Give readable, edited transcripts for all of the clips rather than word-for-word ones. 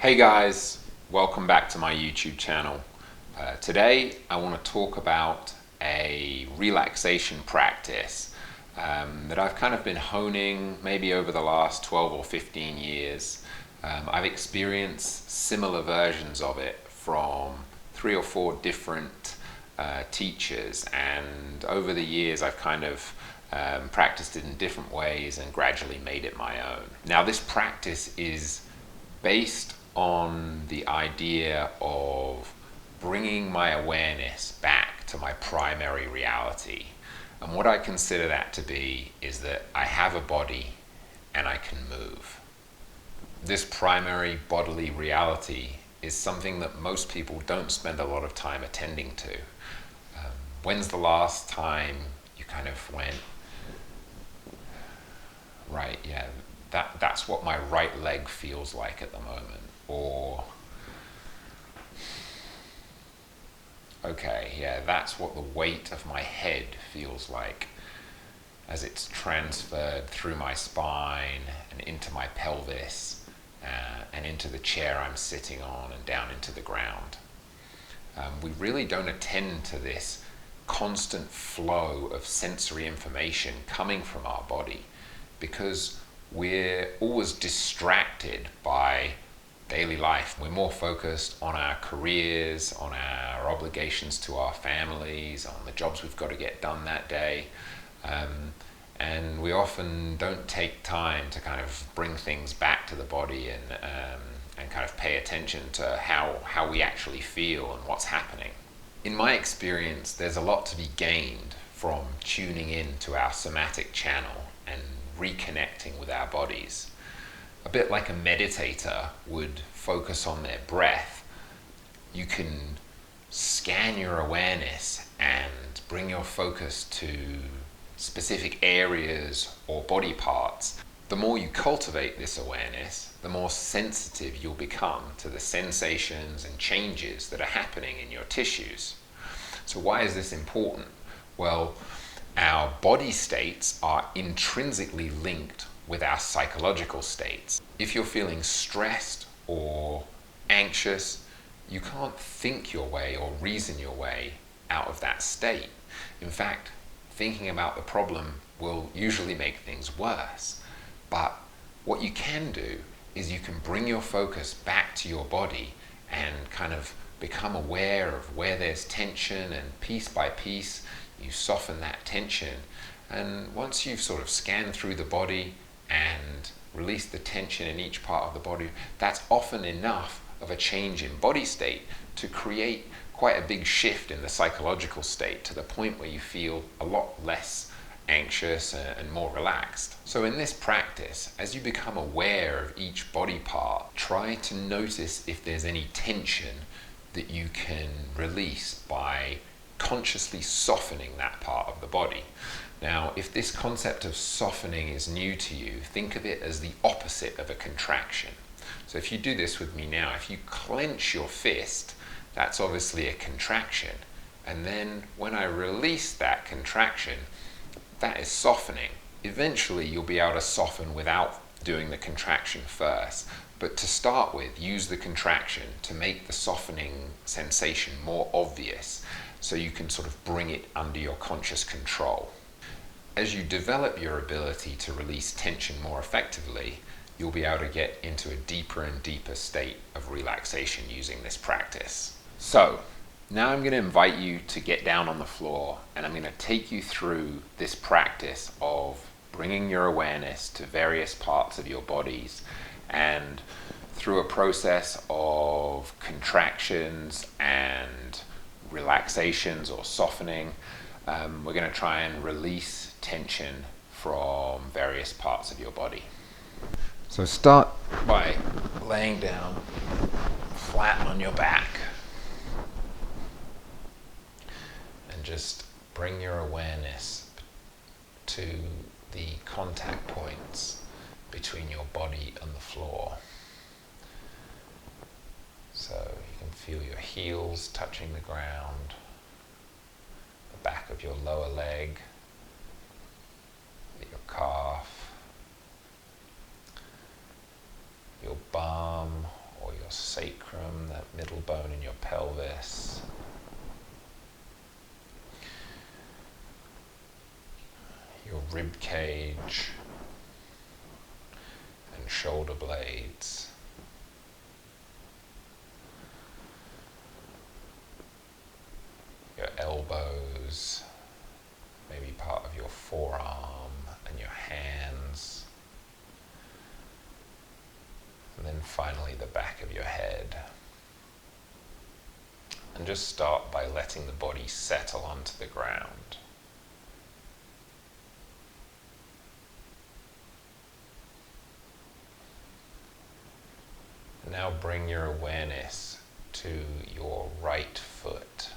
Hey guys, welcome back to my YouTube channel. Today I want to talk about a relaxation practice that I've kind of been honing maybe over the last 12 or 15 years. I've experienced similar versions of it from 3 or 4 different teachers, and over the years I've kind of practiced it in different ways and gradually made it my own. Now this practice is based on the idea of bringing my awareness back to my primary reality. And what I consider that to be is that I have a body and I can move. This primary bodily reality is something that most people don't spend a lot of time attending to. When's the last time you kind of went, right, yeah, that's what my right leg feels like at the moment? Or, okay, yeah, that's what the weight of my head feels like as it's transferred through my spine and into my pelvis and into the chair I'm sitting on and down into the ground. We really don't attend to this constant flow of sensory information coming from our body because we're always distracted by daily life. We're more focused on our careers, on our obligations to our families, on the jobs we've got to get done that day. And we often don't take time to kind of bring things back to the body and kind of pay attention to how we actually feel and what's happening. In my experience, there's a lot to be gained from tuning in to our somatic channel and reconnecting with our bodies. A bit like a meditator would focus on their breath, you can scan your awareness and bring your focus to specific areas or body parts. The more you cultivate this awareness, the more sensitive you'll become to the sensations and changes that are happening in your tissues. So why is this important? Well, our body states are intrinsically linked with our psychological states. If you're feeling stressed or anxious, you can't think your way or reason your way out of that state. In fact, thinking about the problem will usually make things worse. But what you can do is you can bring your focus back to your body and kind of become aware of where there's tension, and piece by piece you soften that tension. And once you've sort of scanned through the body and release the tension in each part of the body, that's often enough of a change in body state to create quite a big shift in the psychological state to the point where you feel a lot less anxious and more relaxed. So in this practice, as you become aware of each body part, try to notice if there's any tension that you can release by consciously softening that part of the body. Now, if this concept of softening is new to you, think of it as the opposite of a contraction. So if you do this with me now, if you clench your fist, that's obviously a contraction. And then when I release that contraction, that is softening. Eventually, you'll be able to soften without doing the contraction first. But to start with, use the contraction to make the softening sensation more obvious so you can sort of bring it under your conscious control. As you develop your ability to release tension more effectively, you'll be able to get into a deeper and deeper state of relaxation using this practice. So, now I'm going to invite you to get down on the floor, and I'm going to take you through this practice of bringing your awareness to various parts of your bodies, and through a process of contractions and relaxations or softening, we're going to try and release tension from various parts of your body. So start by laying down flat on your back and just bring your awareness to the contact points between your body and the floor. So you can feel your heels touching the ground, the back of your lower leg, your calf, your bum or your your sacrum, that middle bone in your pelvis. Your rib cage and shoulder blades. Your elbows, maybe part of your forearm and your hands. And then finally the back of your head. And just start by letting the body settle onto the ground. Now bring your awareness to your right foot.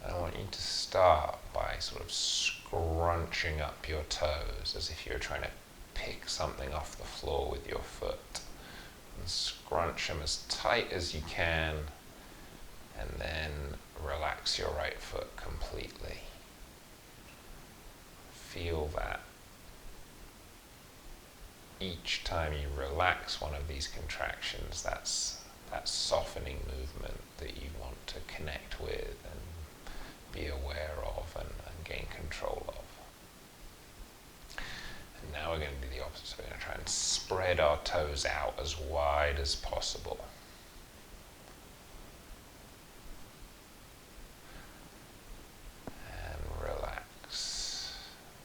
I want you to start by sort of scrunching up your toes as if you're trying to pick something off the floor with your foot. And scrunch them as tight as you can, and then relax your right foot completely. Feel that. Each time you relax one of these contractions, that's that softening movement that you want to connect with and be aware of and gain control of. And now we're going to do the opposite. So we're going to try and spread our toes out as wide as possible. And relax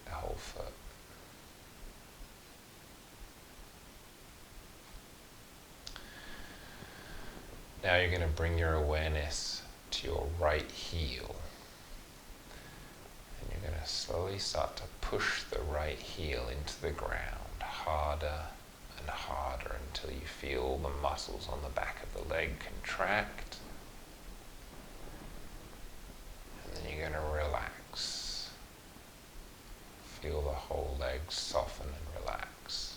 the whole foot. Now you're going to bring your awareness to your right heel. And you're going to slowly start to push the right heel into the ground, harder and harder until you feel the muscles on the back of the leg contract. And then you're going to relax. Feel the whole leg soften and relax.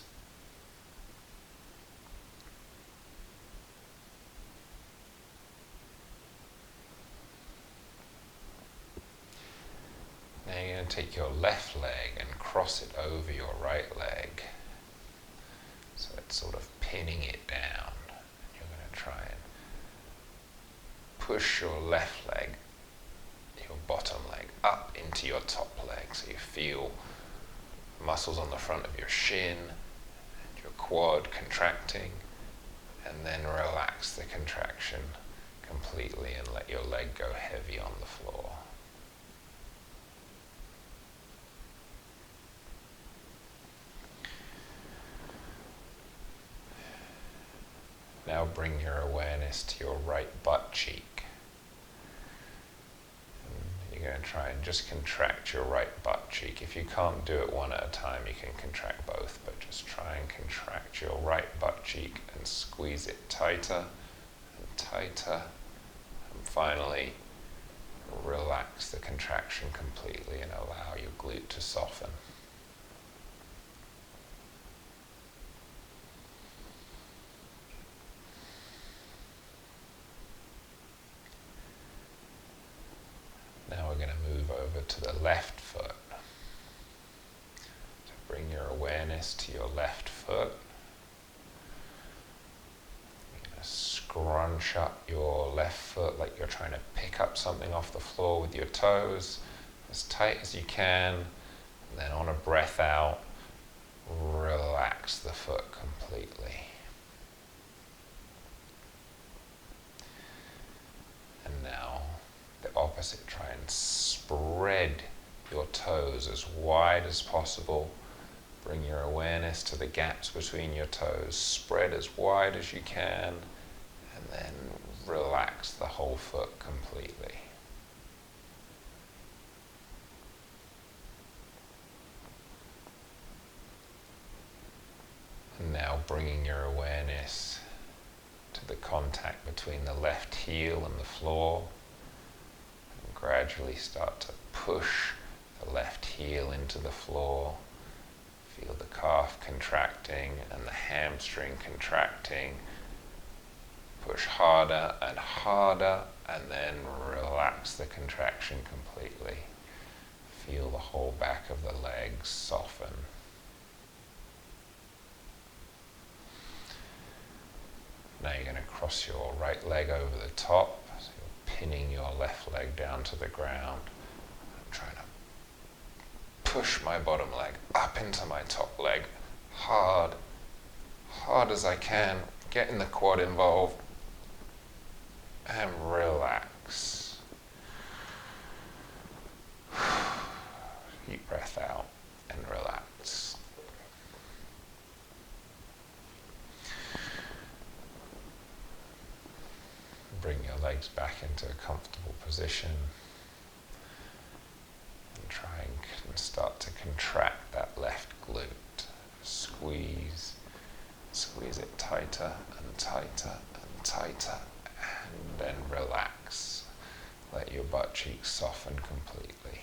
Now you're going to take your left leg and cross it over your right leg. So it's sort of pinning it down. And you're going to try and push your left leg, your bottom leg, up into your top leg. So you feel muscles on the front of your shin and your quad contracting. And then relax the contraction completely and let your leg go heavy on the floor. Now bring your awareness to your right butt cheek. And you're going to try and just contract your right butt cheek. If you can't do it one at a time, you can contract both, but just try and contract your right butt cheek and squeeze it tighter and tighter. And finally, relax the contraction completely and allow your glute to soften. Now we're going to move over to the left foot. So bring your awareness to your left foot. You're going to scrunch up your left foot like you're trying to pick up something off the floor with your toes, as tight as you can. And then on a breath out, relax the foot completely. And now the opposite, try and spread your toes as wide as possible. Bring your awareness to the gaps between your toes. Spread as wide as you can, and then relax the whole foot completely. And now bringing your awareness to the contact between the left heel and the floor. Gradually start to push the left heel into the floor. Feel the calf contracting and the hamstring contracting. Push harder and harder, and then relax the contraction completely. Feel the whole back of the legs soften. Now you're going to cross your right leg over the top, so you're pinning your left leg down to the ground. I'm trying to push my bottom leg up into my top leg, hard as I can, getting the quad involved, and relax. Deep breath out and relax. Bring your legs back into a comfortable position and try and start to contract that left glute. Squeeze it tighter and tighter and tighter, and then relax. Let your butt cheeks soften completely.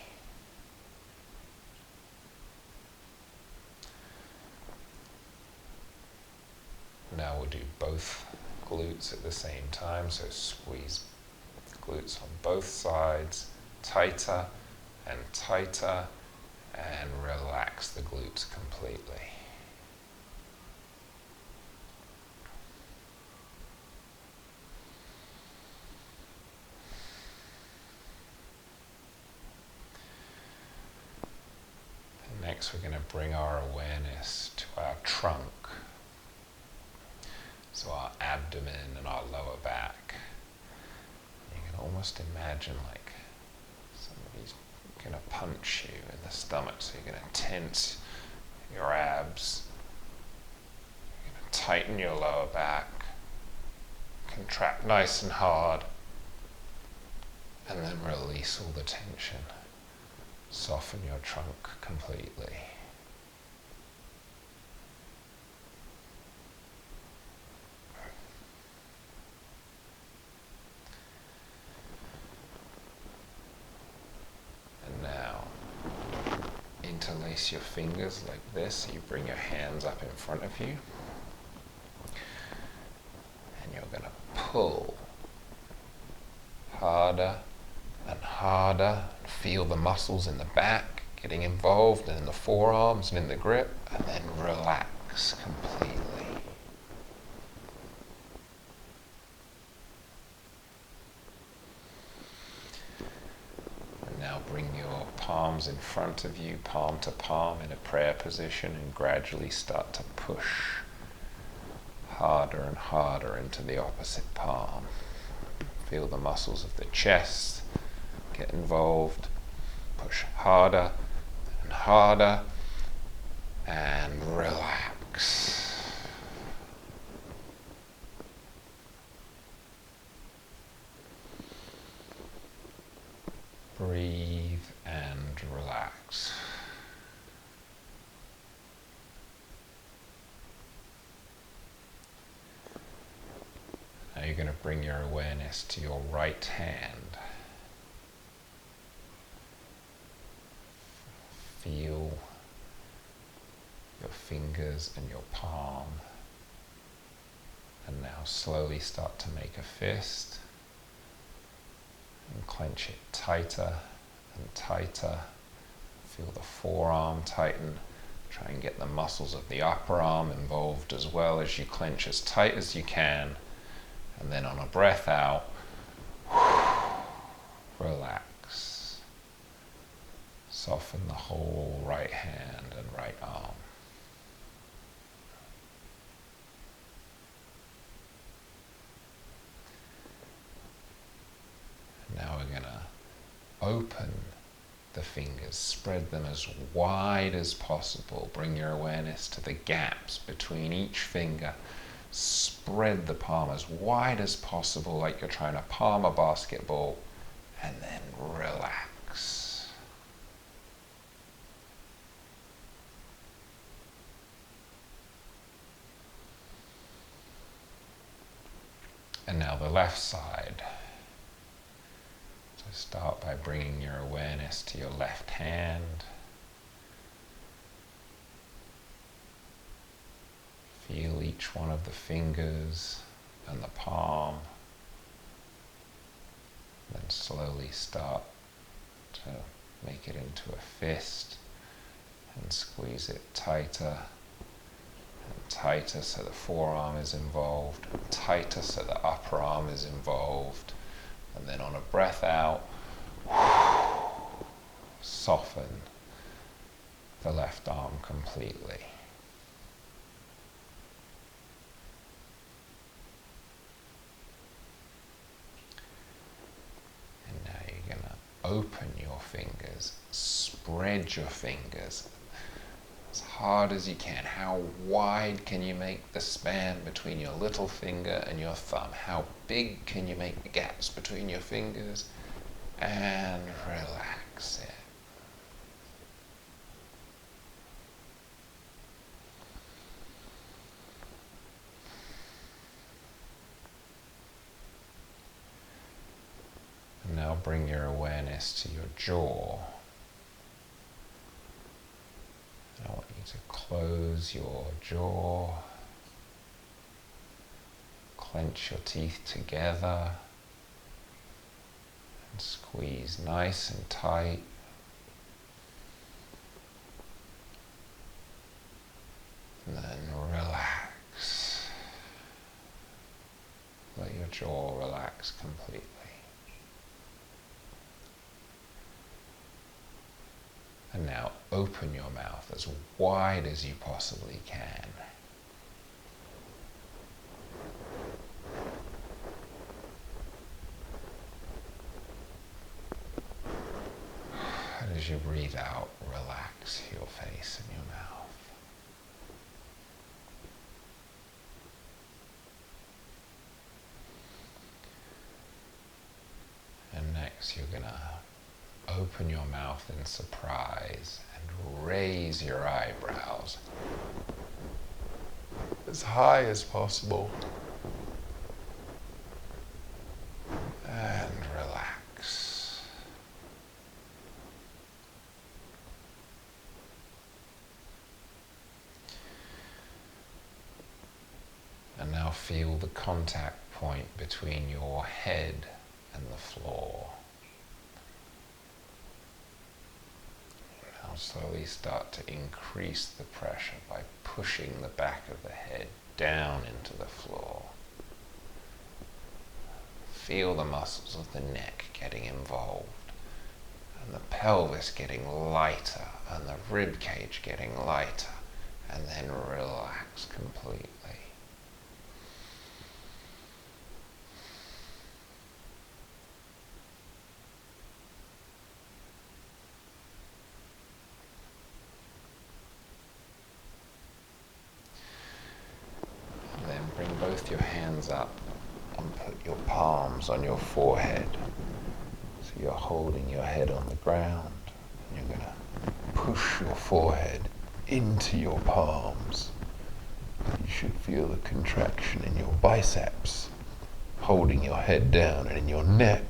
Now we'll do both glutes at the same time, so squeeze glutes on both sides, tighter and tighter, and relax the glutes completely. And next we're going to bring our awareness to our trunk. So our abdomen and our lower back. You can almost imagine like somebody's going to punch you in the stomach, so you're going to tense your abs. You're going to tighten your lower back, contract nice and hard, and then release all the tension. Soften your trunk completely. Interlace your fingers like this, so you bring your hands up in front of you, and you're going to pull harder and harder. Feel the muscles in the back getting involved, and in the forearms and in the grip, and then relax completely. Now bring your palms in front of you, palm to palm in a prayer position, and gradually start to push harder and harder into the opposite palm. Feel the muscles of the chest get involved. Push harder and harder, and relax. Breathe and relax. Now you're going to bring your awareness to your right hand. Feel your fingers and your palm. And now slowly start to make a fist. And clench it tighter and tighter. Feel the forearm tighten. Try and get the muscles of the upper arm involved as well as you clench as tight as you can. And then on a breath out, relax. Soften the whole right hand and right arm. Now we're going to open the fingers, spread them as wide as possible. Bring your awareness to the gaps between each finger. Spread the palm as wide as possible, like you're trying to palm a basketball, and then relax. And now the left side. So start by bringing your awareness to your left hand. Feel each one of the fingers and the palm. Then slowly start to make it into a fist and squeeze it tighter and tighter so the forearm is involved. tighter so the upper arm is involved. And then on a breath out, soften the left arm completely. And now you're going to open your fingers, spread your fingers as hard as you can. How wide can you make the span between your little finger and your thumb? How big can you make the gaps between your fingers? And relax it. And now bring your awareness to your jaw. I want you to close your jaw, clench your teeth together, and squeeze nice and tight. And then relax. Let your jaw relax completely. And now open your mouth as wide as you possibly can. And as you breathe out, relax your face and your mouth. And next you're going to open your mouth in surprise and raise your eyebrows as high as possible. And relax. And now feel the contact point between your head and the floor. Now slowly start to increase the pressure by pushing the back of the head down into the floor. Feel the muscles of the neck getting involved, and the pelvis getting lighter, and the rib cage getting lighter, and then relax completely. And then bring both your hands up and put your palms on your forehead. So you're holding your head on the ground, and you're going to push your forehead into your palms. You should feel the contraction in your biceps, holding your head down, and in your neck,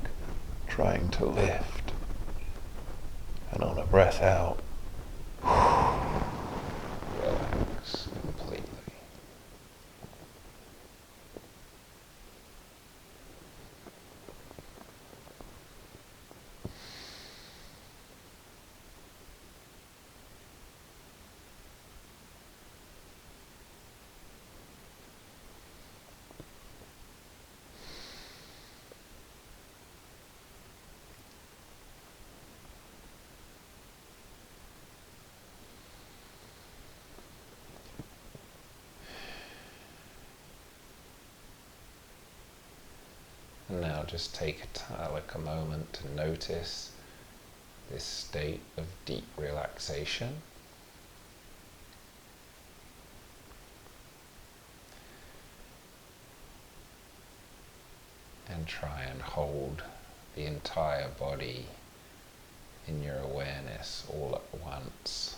trying to lift. And on a breath out, relax completely. And now just take a moment to notice this state of deep relaxation. And try and hold the entire body in your awareness all at once.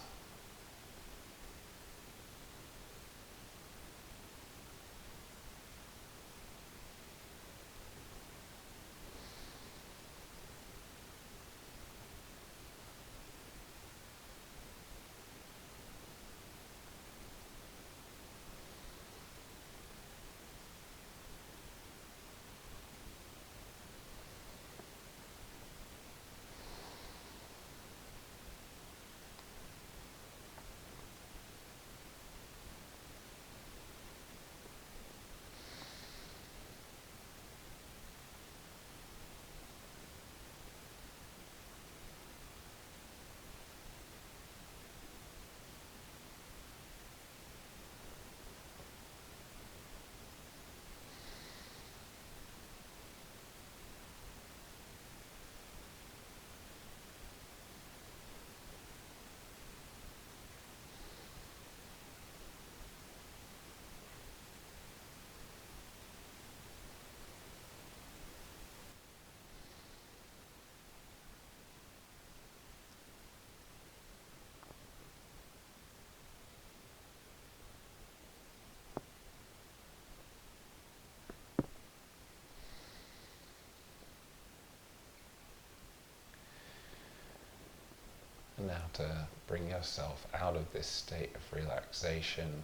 to bring yourself out of this state of relaxation.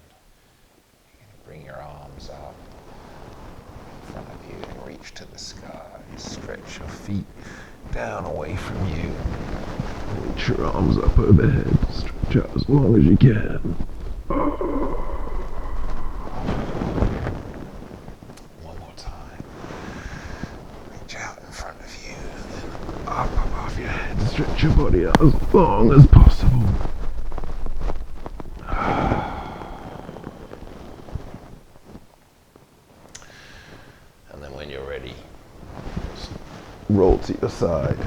You're going to bring your arms up in front of you and reach to the sky. Stretch your feet down away from you. Reach your arms up overhead. Stretch out as long as you can. One more time. Reach out in front of you, then up above your head. Stretch your body out as long as possible. And then when you're ready, roll to your side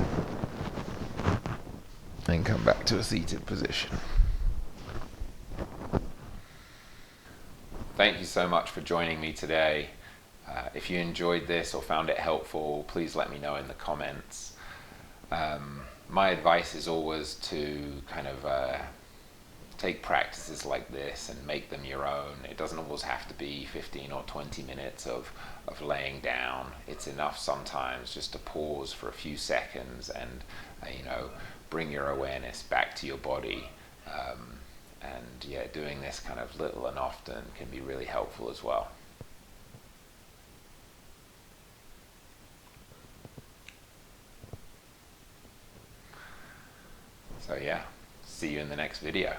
and come back to a seated position. Thank you so much for joining me today. If you enjoyed this or found it helpful, please let me know in the comments. My advice is always to kind of take practices like this and make them your own. It doesn't always have to be 15 or 20 minutes of laying down. It's enough sometimes just to pause for a few seconds and bring your awareness back to your body. And yeah, doing this kind of little and often can be really helpful as well. So yeah, see you in the next video.